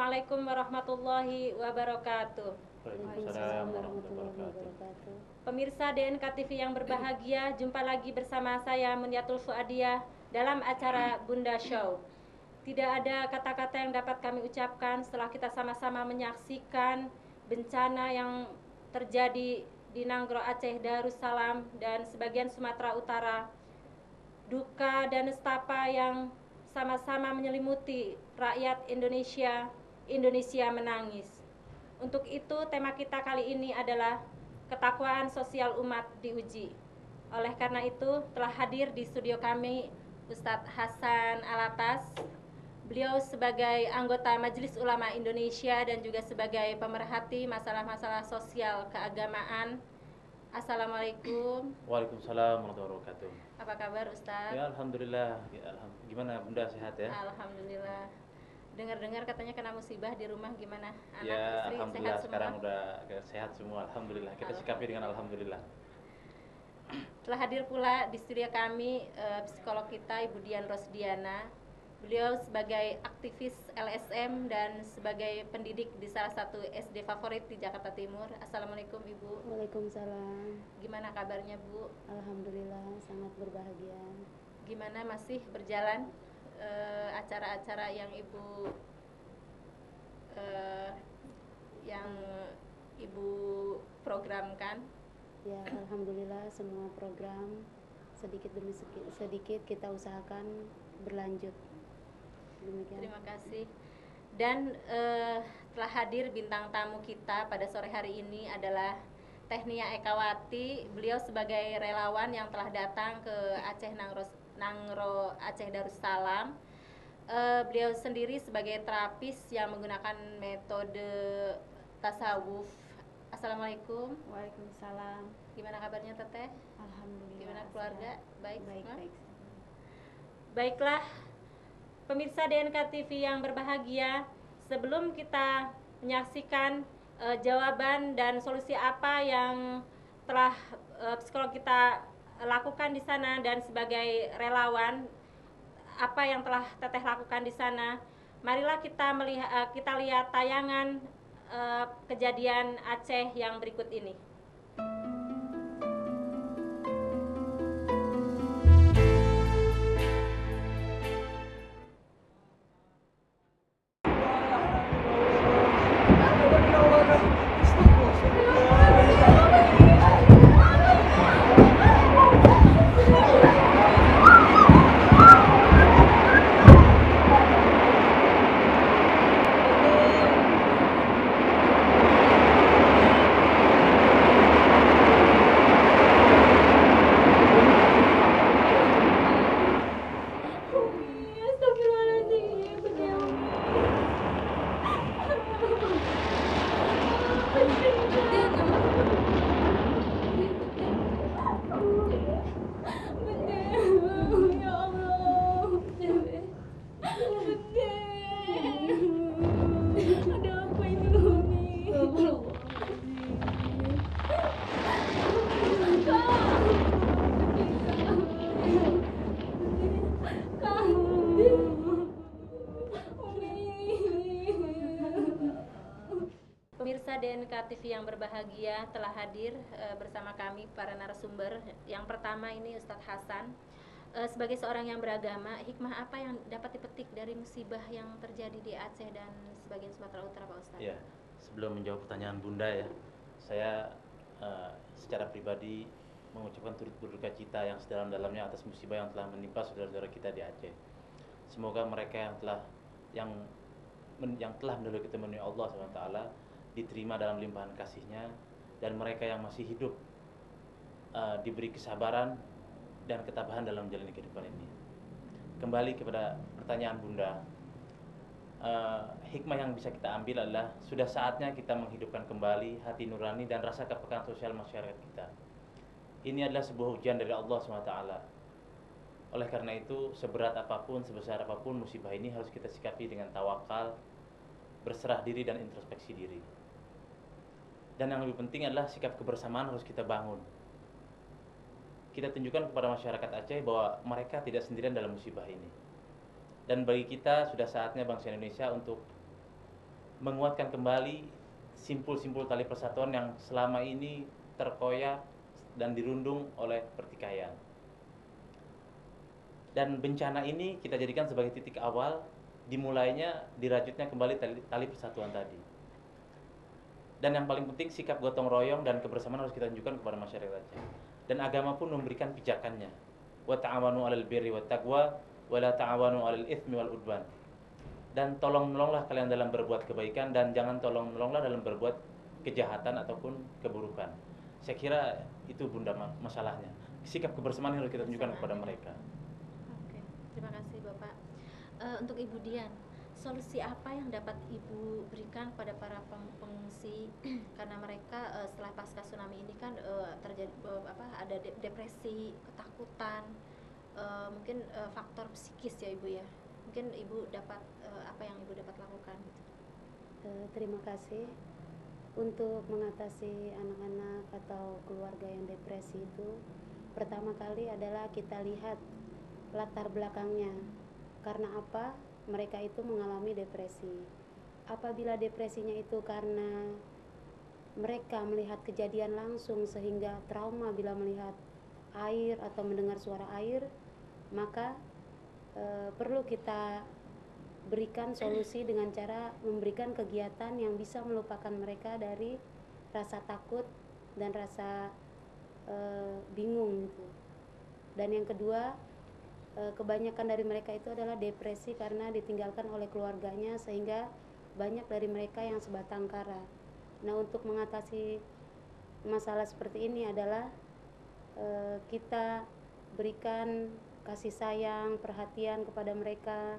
Assalamualaikum warahmatullahi wabarakatuh. Waalaikumsalam warahmatullahi wabarakatuh. Pemirsa DNK TV yang berbahagia, jumpa lagi bersama saya Munyatul Fuadiyah dalam acara Bunda Show. Tidak ada kata-kata yang dapat kami ucapkan setelah kita sama-sama menyaksikan bencana yang terjadi di Nanggro Aceh Darussalam dan sebagian Sumatera Utara. Duka dan nestapa yang sama-sama menyelimuti rakyat Indonesia. Indonesia menangis. Untuk itu tema kita kali ini adalah ketakwaan sosial umat diuji. Oleh karena itu telah hadir di studio kami Ustadz Hasan Alatas. Beliau sebagai anggota Majelis Ulama Indonesia dan juga sebagai pemerhati masalah-masalah sosial keagamaan. Assalamualaikum. Waalaikumsalam warahmatullahi wabarakatuh. Apa kabar Ustadz? Ya alhamdulillah. Gimana Bunda, sehat ya? Alhamdulillah. Dengar-dengar katanya kena musibah di rumah, gimana? Anak, Ya istri alhamdulillah sehat sekarang semua? udah sehat semua. Alhamdulillah. Kita sikapi dengan alhamdulillah. Telah hadir pula di studio kami psikolog kita Ibu Dian Rosdiana. Beliau sebagai aktivis LSM dan sebagai pendidik di salah satu SD favorit di Jakarta Timur. Assalamualaikum Ibu. Waalaikumsalam. Gimana kabarnya Bu? Alhamdulillah sangat berbahagia. Gimana masih berjalan acara-acara yang Ibu yang Ibu programkan? Ya alhamdulillah semua program sedikit demi sedikit kita usahakan berlanjut. Demikian. Terima kasih. Dan telah hadir bintang tamu kita pada sore hari ini adalah Tehnia Ekawati. Beliau sebagai relawan yang telah datang ke Aceh Nangro Aceh Darussalam. Beliau sendiri sebagai terapis yang menggunakan metode tasawuf. Assalamualaikum. Waalaikumsalam. Gimana kabarnya Teteh? Alhamdulillah. Gimana keluarga? Baik Baik, semua? baik. Baiklah, pemirsa DNK TV yang berbahagia, sebelum kita menyaksikan jawaban dan solusi apa yang telah psikolog kita lakukan di sana dan sebagai relawan apa yang telah Teteh lakukan di sana, marilah kita kita lihat tayangan kejadian Aceh yang berikut ini. Pemirsa DNK TV yang berbahagia, telah hadir bersama kami para narasumber. Yang pertama ini Ustadz Hasan. Sebagai seorang yang beragama, hikmah apa yang dapat dipetik dari musibah yang terjadi di Aceh dan sebagian Sumatera Utara, Pak Ustadz? Ya, sebelum menjawab pertanyaan Bunda ya, saya secara pribadi mengucapkan turut berduka cita yang sedalam-dalamnya atas musibah yang telah menimpa saudara-saudara kita di Aceh. Semoga mereka yang telah mendahului ketemuan Allah SWT diterima dalam limpahan kasih-Nya, dan mereka yang masih hidup diberi kesabaran dan ketabahan dalam menjalani kehidupan ini. Kembali kepada pertanyaan Bunda, hikmah yang bisa kita ambil adalah sudah saatnya kita menghidupkan kembali hati nurani dan rasa kepekaan sosial masyarakat kita. Ini adalah sebuah ujian dari Allah SWT. Oleh karena itu, seberat apapun, sebesar apapun musibah ini harus kita sikapi dengan tawakal, berserah diri dan introspeksi diri. Dan yang lebih penting adalah sikap kebersamaan harus kita bangun. Kita tunjukkan kepada masyarakat Aceh bahwa mereka tidak sendirian dalam musibah ini. Dan bagi kita sudah saatnya bangsa Indonesia untuk menguatkan kembali simpul-simpul tali persatuan yang selama ini terkoyak dan dirundung oleh pertikaian. Dan bencana ini kita jadikan sebagai titik awal dimulainya dirajutnya kembali tali persatuan tadi. Dan yang paling penting sikap gotong royong dan kebersamaan harus kita tunjukkan kepada masyarakat Aceh. Dan agama pun memberikan pijakannya. Wa ta'awanu 'alal birri wat taqwa wa la ta'awanu 'alal itsmi wal udwan. Dan tolong menolonglah kalian dalam berbuat kebaikan dan jangan tolong menolonglah dalam berbuat kejahatan ataupun keburukan. Saya kira itu Bunda masalahnya. Sikap kebersamaan yang harus kita tunjukkan kepada mereka. Oke, terima kasih Bapak. Untuk Ibu Dian, solusi apa yang dapat Ibu berikan kepada para pengungsi karena mereka setelah pasca tsunami ini kan terjadi ada depresi, ketakutan, mungkin faktor psikis ya Ibu ya. Mungkin Ibu dapat apa yang Ibu dapat lakukan gitu. Terima kasih. Untuk mengatasi anak-anak atau keluarga yang depresi itu, pertama kali adalah kita lihat latar belakangnya. Karena apa mereka itu mengalami depresi? Apabila depresinya itu karena mereka melihat kejadian langsung sehingga trauma bila melihat air atau mendengar suara air, maka perlu kita berikan solusi dengan cara memberikan kegiatan yang bisa melupakan mereka dari rasa takut dan rasa bingung gitu. Dan yang kedua, kebanyakan dari mereka itu adalah depresi karena ditinggalkan oleh keluarganya sehingga banyak dari mereka yang sebatang kara. Nah, untuk mengatasi masalah seperti ini adalah kita berikan kasih sayang, perhatian kepada mereka,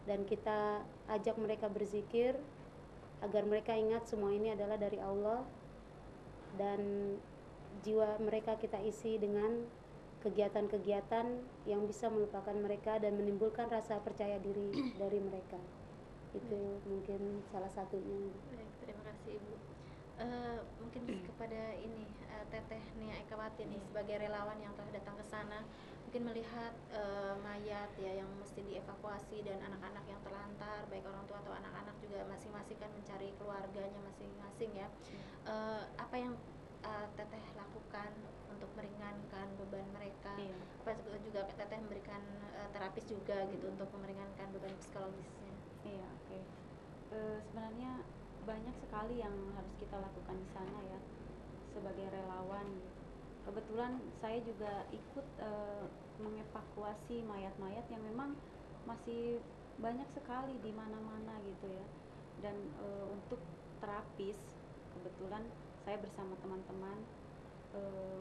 dan kita ajak mereka berzikir agar mereka ingat semua ini adalah dari Allah, dan jiwa mereka kita isi dengan kegiatan-kegiatan yang bisa melupakan mereka dan menimbulkan rasa percaya diri dari mereka. Itu mungkin salah satunya. Baik, terima kasih Ibu. Mungkin kepada ini Teteh Nia Ekawati nih sebagai relawan yang telah datang ke sana, mungkin melihat mayat ya yang mesti dievakuasi dan anak-anak yang terlantar, baik orang tua atau anak-anak juga masing-masing kan mencari keluarganya masing-masing ya. Apa yang Teteh lakukan untuk meringankan beban mereka? Iya. Apa juga Teteh memberikan terapis juga gitu untuk meringankan beban psikologisnya? Iya, oke. Sebenarnya banyak sekali yang harus kita lakukan di sana ya sebagai relawan. Kebetulan saya juga ikut mengevakuasi mayat-mayat yang memang masih banyak sekali di mana-mana gitu ya. Dan untuk terapis, kebetulan saya bersama teman-teman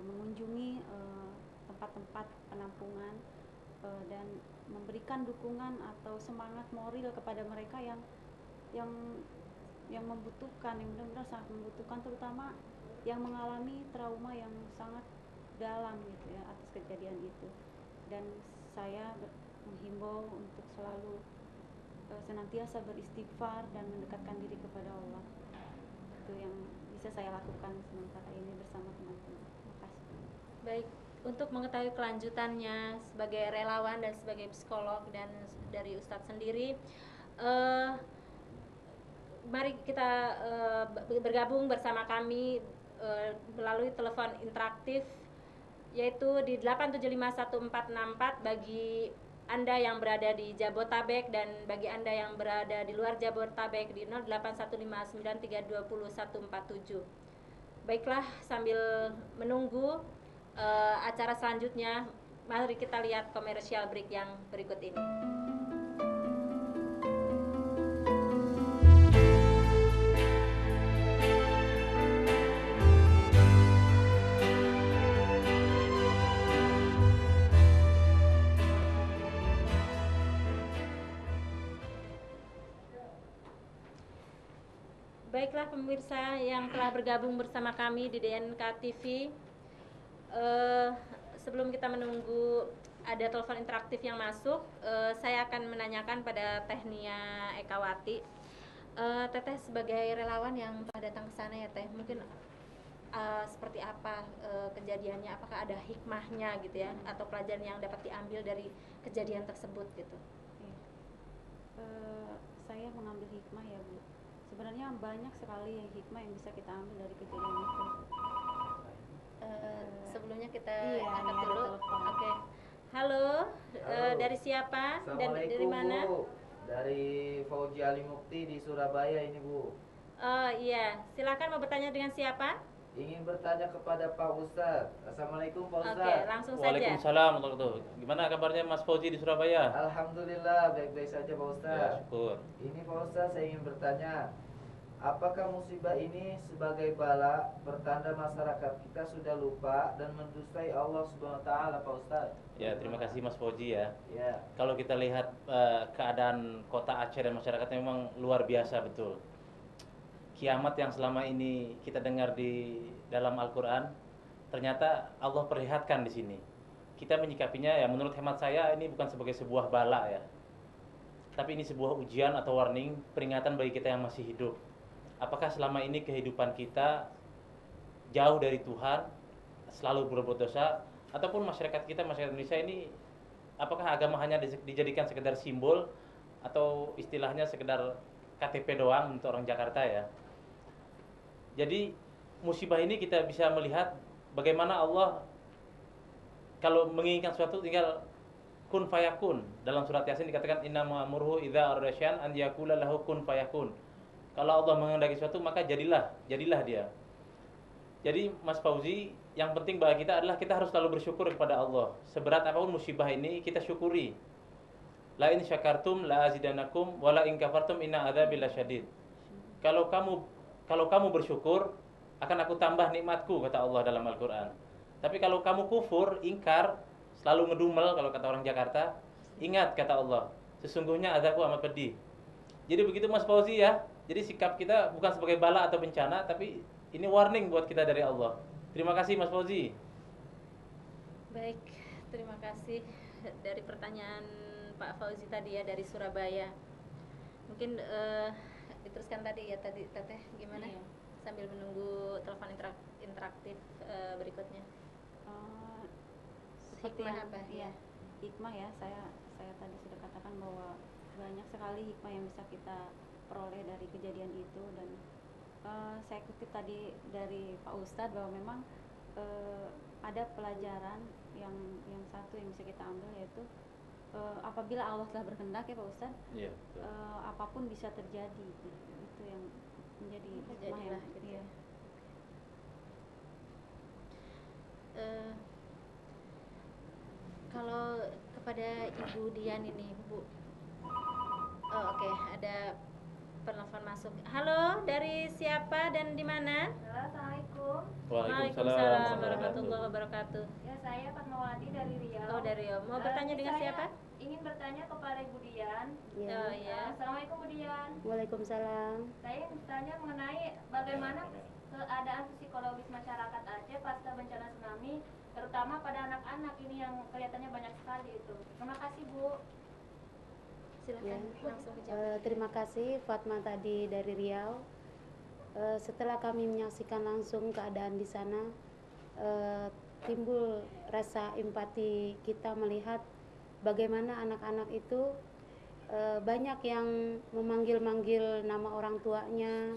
mengunjungi tempat-tempat penampungan dan memberikan dukungan atau semangat moral kepada mereka yang membutuhkan, yang benar-benar sangat membutuhkan, terutama yang mengalami trauma yang sangat dalam gitu ya atas kejadian itu. Dan saya menghimbau untuk selalu senantiasa beristighfar dan mendekatkan diri kepada Allah. Itu yang bisa saya lakukan sementara ini bersama teman-teman. Terima kasih. Baik, untuk mengetahui kelanjutannya sebagai relawan dan sebagai psikolog dan dari Ustadz sendiri, mari kita bergabung bersama kami melalui telepon interaktif yaitu di 8751464 bagi Anda yang berada di Jabotabek dan bagi Anda yang berada di luar Jabotabek di 081593204147. Baiklah, sambil menunggu acara selanjutnya, mari kita lihat commercial break yang berikut ini. Baiklah pemirsa yang telah bergabung bersama kami di DNK TV, sebelum kita menunggu ada telepon interaktif yang masuk, saya akan menanyakan pada Teh Nia Ekawati. Teteh sebagai relawan yang telah datang ke sana ya Teh, mungkin seperti apa kejadiannya, apakah ada hikmahnya gitu ya, atau pelajaran yang dapat diambil dari kejadian tersebut gitu? Saya mengambil hikmah ya Bu, sebenarnya banyak sekali hikmah yang bisa kita ambil dari kejadian itu. Sebelumnya kita Iya, angkat ini ada dulu. telepon. Oke. Halo, Halo. dari siapa dan dari Assalamualaikum, mana? Bu. Dari Fauji Ali Mukti di Surabaya ini, Bu. Oh iya, silakan mau bertanya dengan siapa? Ingin bertanya kepada Pak Ustadz. Assalamualaikum, Pak Oke, Ustadz. langsung saja. Waalaikumsalam warahmatullahi wabarakatuh. Gimana kabarnya Mas Fauzi di Surabaya? Alhamdulillah, baik-baik saja, Pak Ya, Ustadz. syukur. Ini Pak Ustadz, saya ingin bertanya, apakah musibah ini sebagai bala pertanda masyarakat kita sudah lupa dan mendustai Allah Subhanahu wa taala, Pak Ustadz? Ya, terima kasih Mas Fauzi ya. Ya. Kalau kita lihat keadaan kota Aceh dan masyarakatnya memang luar biasa betul. Kiamat yang selama ini kita dengar di dalam Al-Quran, ternyata Allah perlihatkan di sini. Kita menyikapinya ya menurut hemat saya ini bukan sebagai sebuah bala ya, tapi ini sebuah ujian atau warning, peringatan bagi kita yang masih hidup. Apakah selama ini kehidupan kita jauh dari Tuhan, selalu berbuat dosa, ataupun masyarakat kita, masyarakat Indonesia ini, apakah agama hanya dijadikan sekedar simbol atau istilahnya sekedar KTP doang untuk orang Jakarta ya. Jadi musibah ini kita bisa melihat bagaimana Allah kalau menginginkan sesuatu tinggal kun fayakun. Dalam surat Yasin dikatakan innama amruhu idza arada syai'an an yaqula lahu kun fayakun. Kalau Allah menghendaki sesuatu maka jadilah dia. Jadi Mas Fauzi, yang penting bagi kita adalah kita harus selalu bersyukur kepada Allah. Seberat apapun musibah ini kita syukuri. La in syakartum la azidanakum wa la in kafartum inna adzabi lasyadid. Kalau kamu bersyukur, akan aku tambah nikmatku, kata Allah dalam Al-Quran. Tapi kalau kamu kufur, ingkar, selalu ngedumel kalau kata orang Jakarta, ingat kata Allah, sesungguhnya azabku amat pedih. Jadi begitu Mas Fauzi ya. Jadi sikap kita bukan sebagai bala atau bencana, tapi ini warning buat kita dari Allah. Terima kasih Mas Fauzi. Baik, terima kasih dari pertanyaan Pak Fauzi tadi ya dari Surabaya. Mungkin diteruskan tadi ya tadi Teteh gimana? Iya. Sambil menunggu telepon interaktif berikutnya. Seperti Hikmah yang apa? iya, hikmah ya, saya tadi sudah katakan bahwa banyak sekali hikmah yang bisa kita peroleh dari kejadian itu. Dan saya kutip tadi dari Pak Ustadz bahwa memang ada pelajaran yang satu yang bisa kita ambil, yaitu apabila Allah telah berkehendak ya Pak Ustadz, Iya, betul. apapun bisa terjadi. Itu yang menjadi hikmah Terjadilah yang gitu iya. ya. Kalau kepada Ibu Dian ini, Bu. Oh, oke, ada penelpon masuk. Halo, dari siapa dan di mana? Assalamualaikum. Waalaikumsalam warahmatullahi wabarakatuh. Ya, saya Fatmawati dari Riau. Oh, dari Riau. Mau bertanya dengan Saya siapa? Ingin bertanya kepada Ibu Dian. Ya. Oh, iya. Assalamualaikum Bu Dian. Waalaikumsalam. Saya ingin bertanya mengenai bagaimana keadaan psikologis masyarakat Aceh pasca bencana tsunami, terutama pada anak-anak ini yang kelihatannya banyak sekali itu. Terima kasih Bu. Silakan Ya. langsung dijawab. Terima kasih Fatma tadi dari Riau. Setelah kami menyaksikan langsung keadaan di sana, timbul rasa empati kita melihat bagaimana anak-anak itu banyak yang memanggil-manggil nama orang tuanya,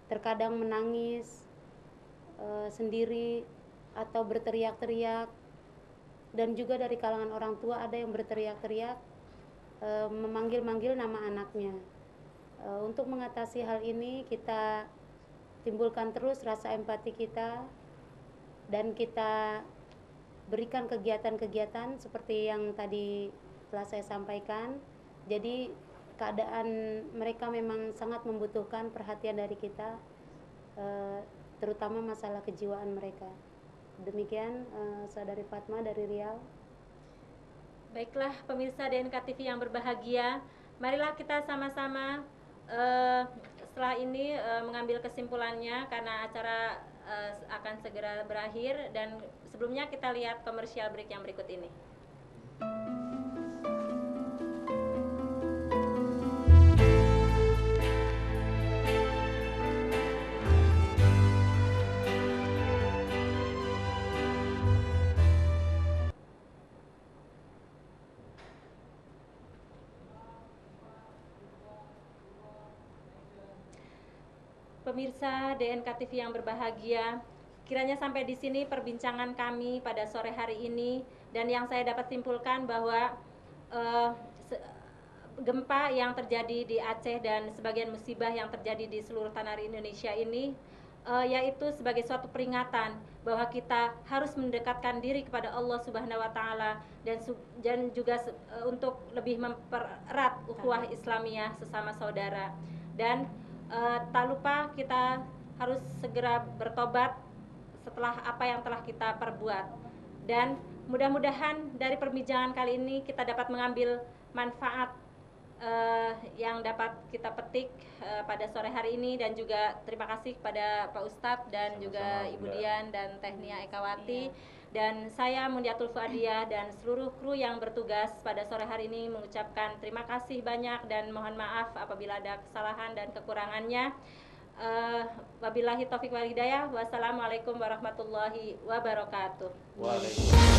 terkadang menangis sendiri atau berteriak-teriak, dan juga dari kalangan orang tua ada yang berteriak-teriak memanggil-manggil nama anaknya. Untuk mengatasi hal ini kita timbulkan terus rasa empati kita dan kita berikan kegiatan-kegiatan seperti yang tadi telah saya sampaikan. Jadi keadaan mereka memang sangat membutuhkan perhatian dari kita, terutama masalah kejiwaan mereka. Demikian Saudari Fatma dari Riau. Baiklah pemirsa DNK TV yang berbahagia, marilah kita sama-sama setelah ini mengambil kesimpulannya karena acara akan segera berakhir, dan sebelumnya kita lihat komersial break yang berikut ini. pemirsa DNK TV yang berbahagia, kiranya sampai di sini perbincangan kami pada sore hari ini, dan yang saya dapat simpulkan bahwa gempa yang terjadi di Aceh dan sebagian musibah yang terjadi di seluruh tanah air Indonesia ini yaitu sebagai suatu peringatan bahwa kita harus mendekatkan diri kepada Allah Subhanahu wa taala dan juga untuk lebih mempererat ukhuwah Islamiyah sesama saudara. Dan tak lupa kita harus segera bertobat setelah apa yang telah kita perbuat. Dan mudah-mudahan dari perbincangan kali ini kita dapat mengambil manfaat yang dapat kita petik pada sore hari ini, dan juga terima kasih kepada Pak Ustadz dan juga Ibu Dian dan Teh Nia Ekawati, dan saya Mundiatul Fuadiyah dan seluruh kru yang bertugas pada sore hari ini mengucapkan terima kasih banyak dan mohon maaf apabila ada kesalahan dan kekurangannya. Wabillahi taufiq wal hidayah. Wassalamualaikum warahmatullahi wabarakatuh. Waalaikumsalam.